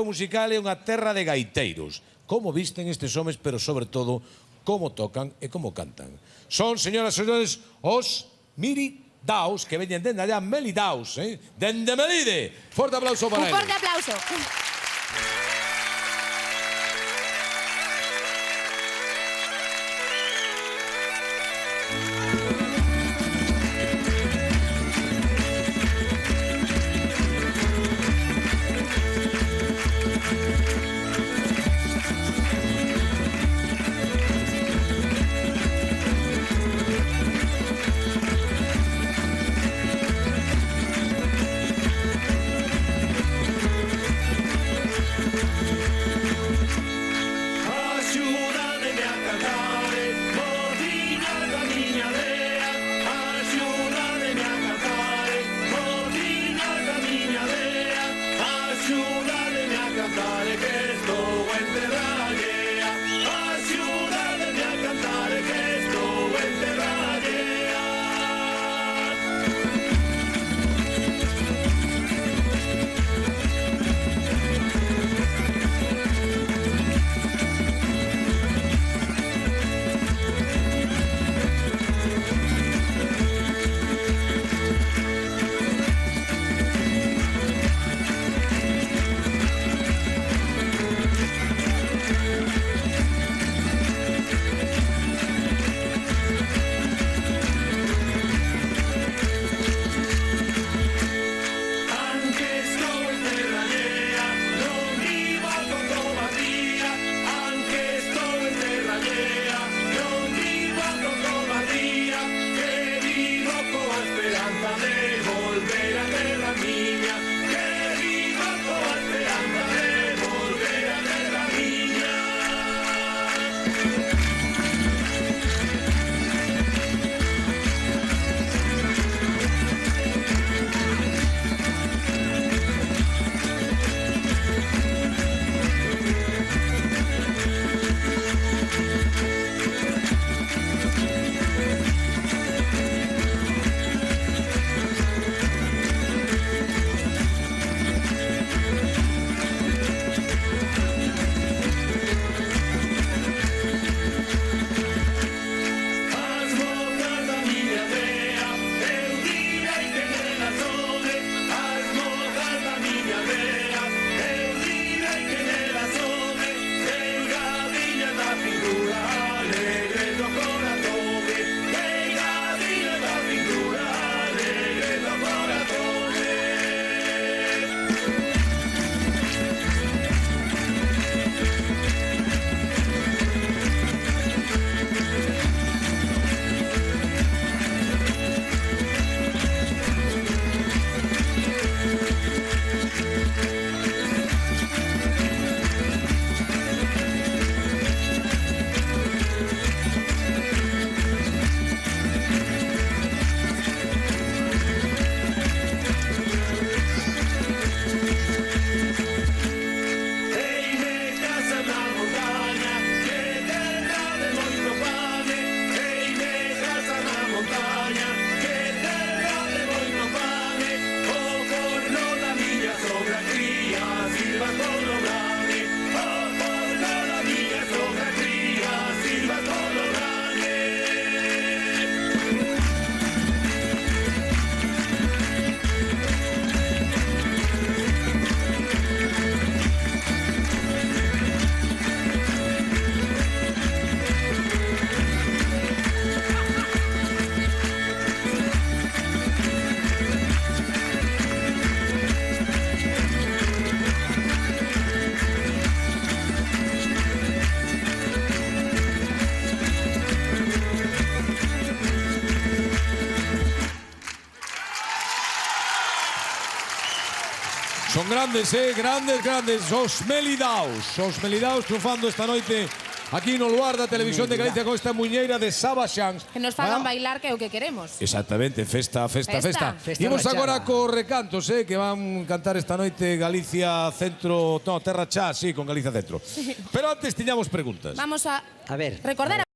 musical é unha terra de gaiteiros. Como visten estes homes, pero sobre todo, como tocan e como cantan. Son, señoras e señores, os Melidaus, que veñen dende allá, Melidaus, dende Melide. Forte aplauso para eles. Un forte aplauso. Son grandes, grandes, grandes. Os Melidaus triunfando esta noite aquí no lugar da Televisión de Galicia con esta muñeira de Saba Xans. Que nos fagan bailar, que é o que queremos. Exactamente, festa. Imos agora co recantos, que van cantar esta noite Galicia Centro, no, Terra Chá, sí, con Galicia Centro. Pero antes tiñamos preguntas. Vamos a ver. recordar